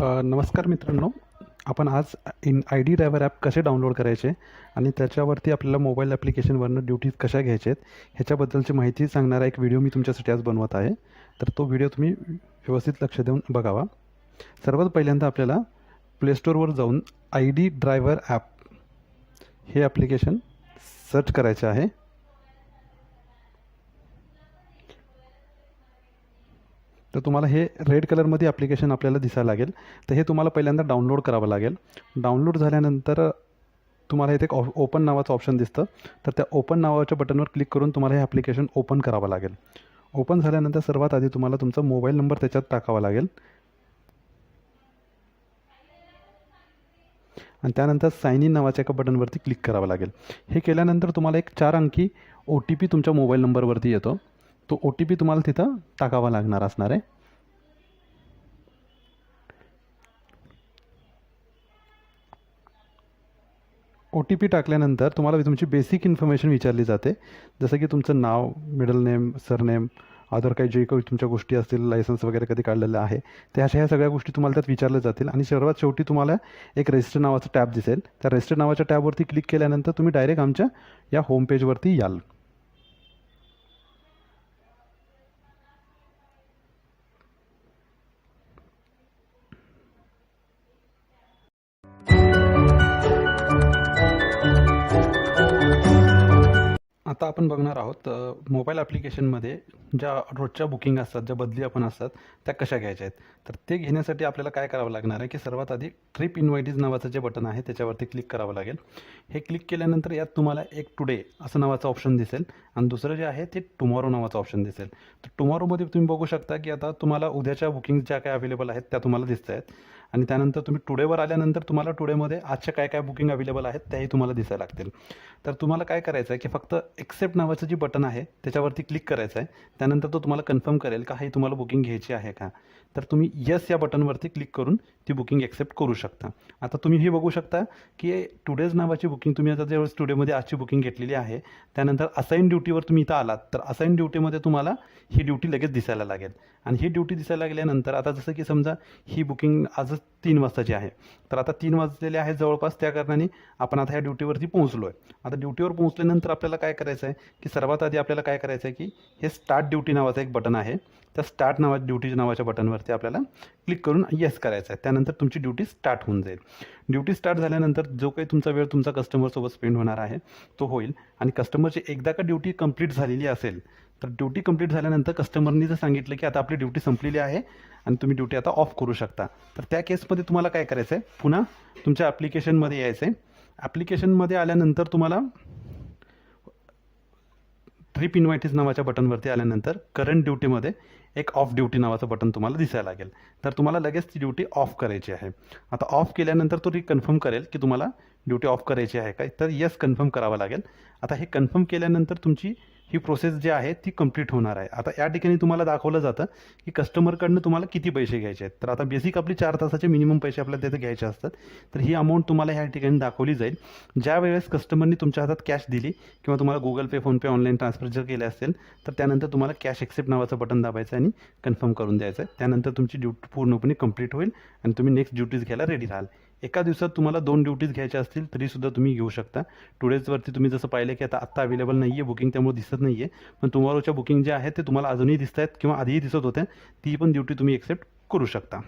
नमस्कार मित्रांनो. आपण आज आय डी ड्रायव्हर ॲप कसे डाउनलोड करायचे आणि त्याच्यावरती आपल्याला मोबाईल ॲप्लिकेशनवरनं ड्युटीज कशा घ्यायच्या आहेत ह्याच्याबद्दलची माहिती सांगणारा एक व्हिडिओ मी तुमच्यासाठी आज बनवत आहे. तर तो व्हिडिओ तुम्ही व्यवस्थित लक्ष देऊन बघावा. सर्वात पहिल्यांदा आपल्याला प्लेस्टोरवर जाऊन आय डी ड्रायव्हर ॲप हे ॲप्लिकेशन सर्च करायचे आहे. तर तुम्हाला हे रेड कलरमध्ये ॲप्लिकेशन आपल्याला दिसायला लागेल. तर हे तुम्हाला पहिल्यांदा डाउनलोड करावं लागेल. डाउनलोड झाल्यानंतर तुम्हाला इथे एक ओपन नावाचं ऑप्शन दिसतं. तर त्या ओपन नावाच्या बटनवर क्लिक करून तुम्हाला हे ॲप्लिकेशन ओपन करावं लागेल. ओपन झाल्यानंतर सर्वात आधी तुम्हाला तुमचा मोबाईल नंबर त्याच्यात टाकावा लागेल आणि त्यानंतर साइन इन नावाच्या एका बटनवरती क्लिक करावं लागेल. हे केल्यानंतर तुम्हाला एक 4 अंकी OTP तुमच्या मोबाईल नंबरवरती येतो. तो OTP तुम्हाला तिथं टाकावा लागणार असणार आहे. OTP टाकल्यानंतर तुम्हाला तुमची बेसिक इन्फॉर्मेशन विचारली जाते, जसं की तुमचं नाव, मिडल नेम, सरनेम, अदर काही जे काही तुमच्या गोष्टी असतील, लायसन्स वगैरे कधी काढलेलं आहे त्या ह्या सगळ्या गोष्टी तुम्हाला त्यात विचारल्या जातील. आणि सर्वात शेवटी तुम्हाला एक रजिस्टर नावाचं टॅब दिसेल. त्या रजिस्टर नावाच्या टॅबवरती क्लिक केल्यानंतर तुम्ही डायरेक्ट आमच्या या होम पेजवरती याल. आता आपण बघणार आहोत मोबाईल ॲप्लिकेशनमध्ये ज्या रोजच्या बुकिंग असतात, ज्या बदली आपण असतात त्या कशा घ्यायच्या आहेत. तर ते घेण्यासाठी आपल्याला काय करावं लागणार आहे की सर्वात आधी ट्रिप इन्व्हाइटीज नावाचं जे बटन आहे त्याच्यावरती क्लिक करावं लागेल. हे क्लिक केल्यानंतर यात तुम्हाला एक टुडे असं नावाचं ऑप्शन दिसेल आणि दुसरं जे आहे ते टुमॉरो नावाचं ऑप्शन दिसेल. तर टुमॉरोमध्ये तुम्ही बघू शकता की आता तुम्हाला उद्याच्या बुकिंग ज्या काय अवेलेबल आहेत त्या तुम्हाला दिसत आहेत. आणि त्यानंतर तुम्ही टुडेवर आल्यानंतर तुम्हाला टुडेमध्ये आजच्या काय काय बुकिंग अवेलेबल आहेत त्याही तुम्हाला दिसायला लागतील. तर तुम्हाला काय करायचं आहे की फक्त एक्सेप्ट नावाचं जे बटन आहे त्याच्यावरती क्लिक करायचं आहे. त्यानंतर तो तुम्हाला कन्फर्म करेल का हे तुम्हाला बुकिंग घ्यायची आहे का. तर तुम्ही यस या बटनवरती क्लिक करून ती बुकिंग एक्सेप्ट करू शकता. आता तुम्ही हे बघू शकता की टुडेज नावाची बुकिंग तुम्ही आता ज्यावेळेस टुडेमध्ये आजची बुकिंग घेतलेली आहे त्यानंतर असाईन ड्युटीवर तुम्ही इथं आलात तर असाईन ड्युटीमध्ये तुम्हाला ही ड्युटी लगेच दिसायला लागेल. आणि ही ड्युटी दिसायला लागल्यानंतर आता जसं की समजा ही बुकिंग आजच 3 वाजताची आहे. तर आता 3 वाजलेले आहेत जवळपास, त्या कारणाने आपण आता ह्या ड्युटीवरती पोहोचलो आहे. आता ड्युटीवर पोहोचल्यानंतर आपल्याला काय करायचं आहे की सर्वात आधी आपल्याला काय करायचं आहे की हे स्टार्ट ड्युटी नावाचं एक बटन आहे. त्या स्टार्ट ड्युटी नावाच्या बटनवरती आपल्याला क्लिक करून येस करायचं आहे. त्यानंतर तुमची ड्युटी स्टार्ट होऊन जाईल. ड्युटी स्टार्ट झाल्यानंतर जो काही तुमचा वेळ तुमचा कस्टमरसोबत स्पेंड होणार आहे तो होईल. आणि कस्टमरची एकदा का ड्युटी कंप्लीट झालेली असेल तर ड्युटी कंप्लीट झाल्यानंतर कस्टमरनी जर सांगितलं की आता आपली ड्युटी संपलेली आहे आणि तुम्ही ड्युटी आता ऑफ करू शकता, तर त्या केसमध्ये तुम्हाला काय करायचं आहे, पुन्हा तुमच्या ॲप्लिकेशनमध्ये यायचं आहे. ॲप्लिकेशनमध्ये आल्यानंतर तुम्हाला ट्रिप इन्व्हाइटीज नावाच्या बटनवरती आल्यानंतर करंट ड्युटीमध्ये एक ऑफ ड्युटी नावाचं बटन तुम्हाला दिसायला लागेल. तर तुम्हाला लगेच ती ड्युटी ऑफ करायची आहे. आता ऑफ केल्यानंतर तो कन्फर्म करेल की तुम्हाला ड्युटी ऑफ करायची आहे काय, तर येस कन्फर्म करावं लागेल. आता हे कन्फर्म केल्यानंतर तुमची ही प्रोसेस जी आहे ती कंप्लीट होणार आहे. आता या ठिकाणी तुम्हाला दाखवलं जातं की कस्टमरकडनं तुम्हाला किती पैसे घ्यायचे आहेत. तर आता बेसिक आपली 4 तासाचे मिनिमम पैसे आपल्याला तिथे घ्यायचे असतात. तर ही अमाऊंट तुम्हाला ह्या ठिकाणी दाखवली जाईल. ज्या वेळेस कस्टमरनी तुमच्या हातात कॅश दिली किंवा तुम्हाला गुगल पे, फोनपे, ऑनलाईन ट्रान्सफर जर केले असेल तर त्यानंतर तुम्हाला कॅश एक्सेप्ट नावाचं बटन दाबायचं आणि कन्फर्म करून द्यायचं आहे. त्यानंतर तुमची ड्युटी पूर्णपणे कंप्लीट होईल आणि तुम्ही नेक्स्ट ड्युटीज घ्यायला रेडी राहाल. एका दिवसात तुम्हाला 2 ड्युटीज घ्यायच्या असतील तरीसुद्धा तुम्ही घेऊ शकता. टुडेजवरती तुम्ही जसं पाहिलं की आता अवेलेबल नाही आहे बुकिंग, त्यामुळे दिसत नाही आहे. पण टुमॉरोच्या बुकिंग ज्या आहेत ते तुम्हाला अजूनही दिसत आहेत किंवा आधीही दिसत होत्या, ती पण ड्युटी तुम्ही एक्सेप्ट करू शकता.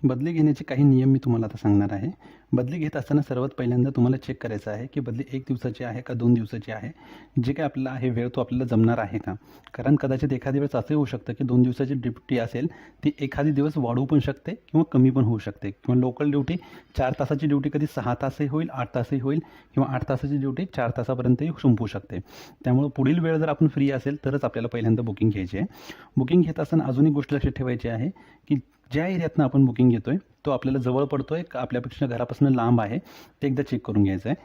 बदली घेण्याचे काही नियम मी तुम्हाला आता सांगणार आहे. बदली घेत असताना सर्वात पहिल्यांदा तुम्हाला चेक करायचं आहे की बदली 1 दिवसाची आहे का 2 दिवसाची आहे. जे काही आपल्याला आहे वेळ तो आपल्याला जमणार आहे का. कारण कदाचित एखाद्या वेळेस असंही होऊ शकतं की 2 दिवसाची ड्युटी असेल ती एखादी दिवस वाढवू पण शकते किंवा कमी पण होऊ शकते. किंवा लोकल ड्युटी 4 तासाची ड्युटी कधी 6 तासही होईल, 8 तासही होईल किंवा 8 तासाची ड्युटी 4 तासापर्यंतही संपू शकते. त्यामुळे पुढील वेळ जर आपण फ्री असेल तरच आपल्याला पहिल्यांदा बुकिंग घ्यायची आहे. बुकिंग घेत असताना अजून एक गोष्ट लक्षात ठेवायची आहे की ज्या एरियातनं आपण बुकिंग घेतो आहे तो आपल्याला जवळ पडतो आहे का आपल्यापेक्षा घरापासून लांब आहे ते एकदा चेक करून घ्यायचं आहे.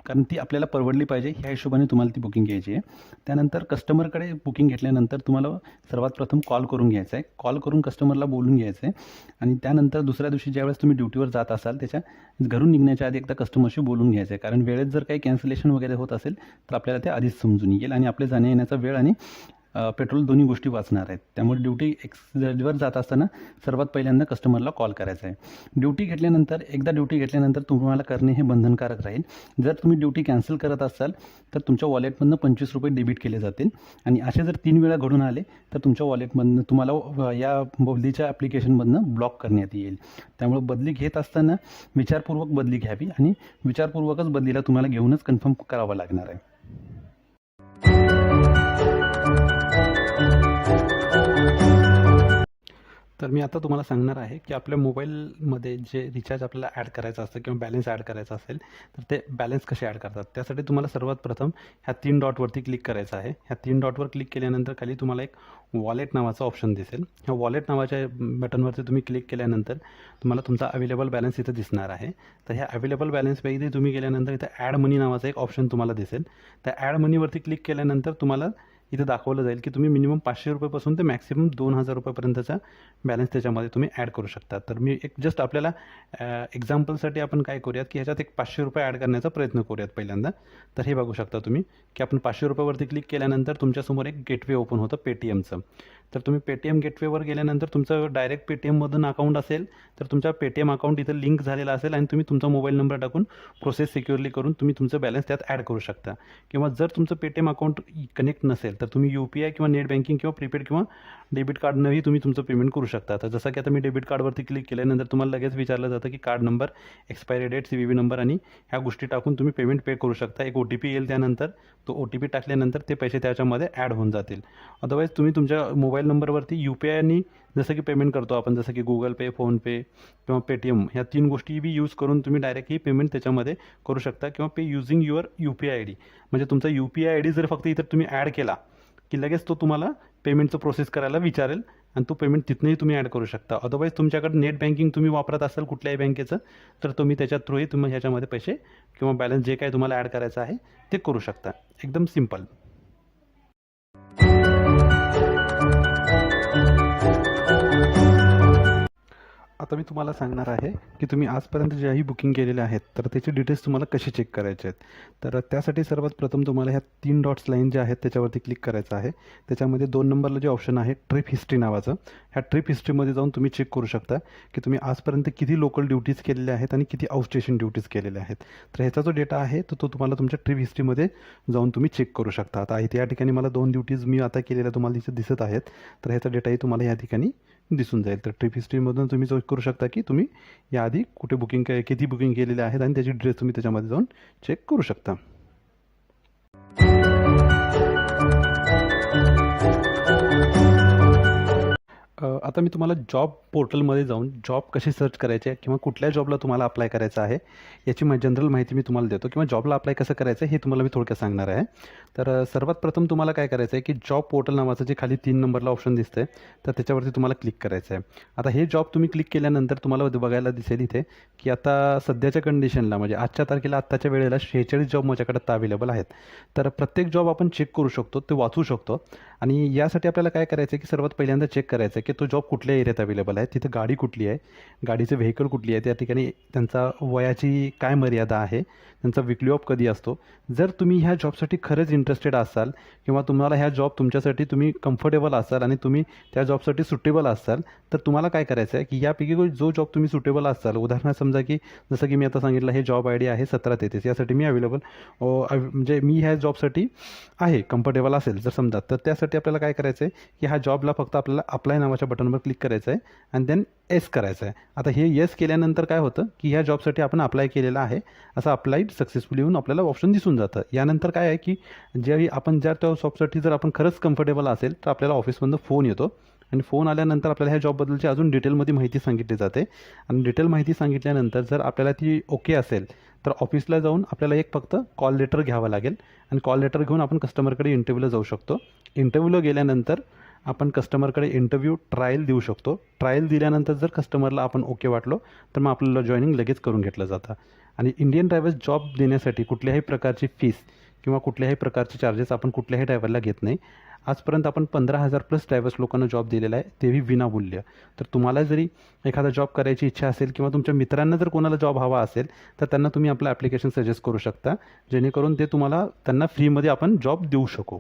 कारण ती आपल्याला परवडली पाहिजे ह्या हिशोबाने तुम्हाला ती बुकिंग घ्यायची आहे. त्यानंतर कस्टमरकडे बुकिंग घेतल्यानंतर तुम्हाला सर्वात प्रथम कॉल करून घ्यायचा आहे. कॉल करून कस्टमरला बोलून घ्यायचं आहे आणि त्यानंतर दुसऱ्या दिवशी ज्यावेळेस तुम्ही ड्युटीवर जात असाल त्याच्या घरून निघण्याच्या आधी एकदा कस्टमरशी बोलून घ्यायचं आहे. कारण वेळेत जर काही कॅन्सलेशन वगैरे होत असेल तर आपल्याला ते आधीच समजून येईल आणि आपल्या जाण्या येण्याचा वेळ आणि पेट्रोल दोन्ही गोष्टी वाचणार आहेत. त्यामुळे ड्युटीवर जात असताना सर्वात पहिल्यांदा कस्टमरला कॉल करायचा आहे. एकदा ड्युटी घेतल्यानंतर तुम्हाला करणे हे बंधनकारक राहील. जर तुम्ही ड्युटी कॅन्सल करत असाल तर तुमच्या वॉलेटमधनं ₹25 डेबिट केले जातील आणि असे जर 3 वेळा घडून आले तर तुमच्या वॉलेटमधनं तुम्हाला या बदलीच्या ॲप्लिकेशनमधनं ब्लॉक करण्यात येईल. त्यामुळे बदली घेत असताना विचारपूर्वक बदली घ्यावी आणि विचारपूर्वकच बदलीला तुम्हाला घेऊनच कन्फर्म करावं लागणार आहे. तर मी आता तुम्हाला सांगणार आहे की आपल्या मोबाईलमध्ये जे रिचार्ज आपल्याला ॲड करायचं असतं किंवा बॅलन्स ॲड करायचा असेल तर ते बॅलन्स कसे ॲड करतात. त्यासाठी तुम्हाला सर्वात प्रथम ह्या 3 डॉटवरती क्लिक करायचं आहे. ह्या 3 डॉटवर क्लिक केल्यानंतर खाली तुम्हाला एक वॉलेट नावाचा ऑप्शन दिसेल. ह्या वॉलेट नावाच्या बटनवरती तुम्ही क्लिक केल्यानंतर तुम्हाला तुमचा अवेलेबल बॅलन्स इथं दिसणार आहे. तर ह्या अवेलेबल बॅलन्सपैकी तुम्ही गेल्यानंतर इथं ॲड मनी नावाचा एक ऑप्शन तुम्हाला दिसेल. त्या ॲड मनीवरती क्लिक केल्यानंतर तुम्हाला इथे दाखवलं जाईल की तुम्ही मिनिमम ₹500 पासून ते मॅक्सिमम ₹2000 पर्यंतचा बॅलन्स त्याच्यामध्ये तुम्ही ॲड करू शकता. तर मी एक जस्ट आपल्याला एक्झाम्पलसाठी आपण काय करूयात की ह्याच्यात एक ₹500 ॲड करण्याचा प्रयत्न करूयात पहिल्यांदा. तर हे बघू शकता तुम्ही की आपण ₹500 वरती क्लिक केल्यानंतर तुमच्यासमोर एक गेटवे ओपन होतं पेटीएमचं. तर तुम्ही पेटीएम गेटवेवर गेल्यानंतर तुमचं डायरेक्ट पेटीएममधून अकाउंट असेल तर तुमच्या पेटीएम अकाउंट इथं लिंक झालेला असेल आणि तुम्ही तुमचा मोबाईल नंबर टाकून प्रोसेस सिक्युअरली करून तुम्ही तुमचं बॅलन्स त्यात ॲड करू शकता. किंवा जर तुमचं पेटीएम अकाउंट कनेक्ट नसेल तर तुम्ही UPI किंवा नेट बँकिंग किंवा प्रीपेड किंवा डेबिट कार्डनंही तुम्ही तुमचं पेमेंट करू शकता. तर जसं की आता मी डेबिट कार्डवरती क्लिक केल्यानंतर तुम्हाला लगेच विचारलं जातं की card number, expiry date, CVV number आणि ह्या गोष्टी टाकून तुम्ही पेमेंट पे करू शकता. एक OTP येईल त्यानंतर तो OTP टाकल्यानंतर ते पैसे त्याच्यामध्ये ॲड होऊन जातील. अदरवाईज तुम्ही तुमच्या मोबाईल नंबरवरती UPIनी जसं की पेमेंट करतो आपण, जसं की Google Pay, फोनपे किंवा पेटीएम ह्या 3 गोष्टी बी यूज करून तुम्ही डायरेक्ट ही पेमेंट त्याच्यामध्ये करू शकता किंवा पे युझिंग युअर UPI ID. म्हणजे तुमचा UPI ID जर फक्त इथं तुम्ही ॲड केला की लगेच तो तुम्हाला पेमेंटचं प्रोसेस करायला विचारेल आणि तो पेमेंट तिथनंही तुम्ही ॲड करू शकता. अदरवाईज तुमच्याकडे नेट बँकिंग तुम्ही वापरत असाल कुठल्याही बँकेचं तर तुम्ही त्याच्या थ्रूही तुम्ही ह्याच्यामध्ये पैसे किंवा बॅलन्स जे काही तुम्हाला ॲड करायचं आहे ते करू शकता. एकदम सिम्पल. आता मी तुम्हाला सांगणार आहे की तुम्ही आजपर्यंत ज्याही बुकिंग केलेल्या आहेत तर त्याचे डिटेल्स तुम्हाला कसे चेक करायचे आहेत. तर त्यासाठी सर्वात प्रथम तुम्हाला ह्या 3 डॉट्स लाईन जे आहेत त्याच्यावरती क्लिक करायचं आहे. त्याच्यामध्ये 2 नंबरला जे ऑप्शन आहे ट्रिप हिस्ट्री नावाचं, ह्या ट्रिप हिस्ट्रीमध्ये जाऊन तुम्ही चेक करू शकता की तुम्ही आजपर्यंत किती लोकल ड्युटीज केलेल्या आहेत आणि किती आउट स्टेशन ड्युटीज केलेल्या आहेत. तर ह्याचा जो डेटा आहे तो तुम्हाला तुमच्या ट्रिप हिस्ट्रीमध्ये जाऊन तुम्ही चेक करू शकता. आता या ठिकाणी मला 2 ड्युटीज मी आता केलेल्या तुम्हाला इथे दिसत आहेत. तर ह्याचा डेटाही तुम्हाला या ठिकाणी दिसून जाईल. तर ट्रिप हिस्ट्रीमधून तुम्ही चेक करू शकता की तुम्ही याआधी कुठे बुकिंग किती बुकिंग केलेले आहेत आणि त्याची डिटेल्स तुम्ही त्याच्यामध्ये जाऊन चेक करू शकता. आता मी तुम्हाला जॉब पोर्टलमध्ये जाऊन जॉब कशी सर्च करायचे किंवा कुठल्या जॉबला तुम्हाला अप्लाय करायचं आहे याची जनरल माहिती मी तुम्हाला देतो किंवा जॉबला अप्लाय कसं करायचं हे तुम्हाला मी थोडक्यात सांगणार आहे. तर सर्वात प्रथम तुम्हाला काय करायचं आहे की जॉब पोर्टल नावाचं जे खाली 3 नंबरला ऑप्शन दिसतं आहे तर त्याच्यावरती तुम्हाला क्लिक करायचं आहे. आता हे जॉब तुम्ही क्लिक केल्यानंतर तुम्हाला बघायला दिसेल इथे की आता सध्याच्या कंडिशनला म्हणजे आजच्या तारखेला आत्ताच्या वेळेला 46 जॉब माझ्याकडे आता अवेलेबल आहेत. तर प्रत्येक जॉब आपण चेक करू शकतो, ते वाचू शकतो आणि यासाठी आपल्याला काय करायचं आहे की सर्वात पहिल्यांदा चेक करायचं आहे की तो जॉब कुठल्या एरियात अवेलेबल आहे, तिथे गाडी कुठली आहे, गाडीचं व्हेकल कुठली आहे, त्या ठिकाणी त्यांचा वयाची काय मर्यादा आहे, त्यांचा विकली ऑफ कधी असतो. जर तुम्ही ह्या जॉबसाठी खरंच इंटरेस्टेड असाल किंवा तुम्हाला ह्या जॉब तुमच्यासाठी तुम्ही कम्फर्टेबल असाल आणि तुम्ही त्या जॉबसाठी सुटेबल असाल तर तुम्हाला काय करायचं आहे की यापैकी जो जॉब तुम्ही सुटेबल असाल, उदाहरणार्थ समजा की जसं की मी आता सांगितलं हे जॉब ID आहे 1733, यासाठी मी अवेलेबल म्हणजे मी ह्या जॉबसाठी आहे कम्फर्टेबल असेल जर समजा, तर त्यासाठी आपल्याला काय करायचं आहे की ह्या जॉबला फक्त आपल्याला अप्लाय नावाच्या बटनवर क्लिक करायचं आहे आणि देन येस करायचं आहे. आता हे येस केल्यानंतर काय होतं की ह्या जॉबसाठी आपण अप्लाय केलेलं आहे असं अप्लाईड सक्सेसफुली येऊन आपल्याला ऑप्शन दिसून जातं. यानंतर काय आहे की ज्यावेळी आपण त्या जॉबसाठी जर आपण खरंच कम्फर्टेबल असेल तर आपल्याला ऑफिसमधून फोन येतो आणि फोन आल्यानंतर आपल्याला ह्या जॉबबद्दलची अजून डिटेलमध्ये माहिती सांगितली जाते आणि डिटेल माहिती सांगितल्यानंतर जर आपल्याला ती ओके असेल तर ऑफिसला जाऊन आपल्याला एक फक्त कॉल लेटर घ्यावं लागेल आणि कॉल लेटर घेऊन आपण कस्टमरकडे इंटरव्ह्यूला जाऊ शकतो. इंटरव्ह्यूला गेल्यानंतर आपण कस्टमरकडे इंटरव्ह्यू ट्रायल देऊ शकतो. ट्रायल दिल्यानंतर जर कस्टमरला आपण ओके वाटलो तर मग आपल्याला जॉईनिंग लगेच करून घेतलं जातं. आणि इंडियन ड्रायव्हर्स जॉब देण्यासाठी कुठल्याही प्रकारची फीस किंवा कुठल्याही प्रकारचे चार्जेस आपण कुठल्याही ड्रायव्हरला घेत नाही. आजपर्यंत आपण 15,000 प्लस ड्रायव्हर्स लोकांना जॉब दिलेला आहे, तेही विनामूल्य. तर तुम्हाला जरी एखादा जॉब करायची इच्छा असेल किंवा तुमच्या मित्रांना जर कोणाला जॉब हवा असेल तर त्यांना तुम्ही आपलं ॲप्लिकेशन सजेस्ट करू शकता, जेणेकरून ते तुम्हाला त्यांना फ्रीमध्ये आपण जॉब देऊ शकू.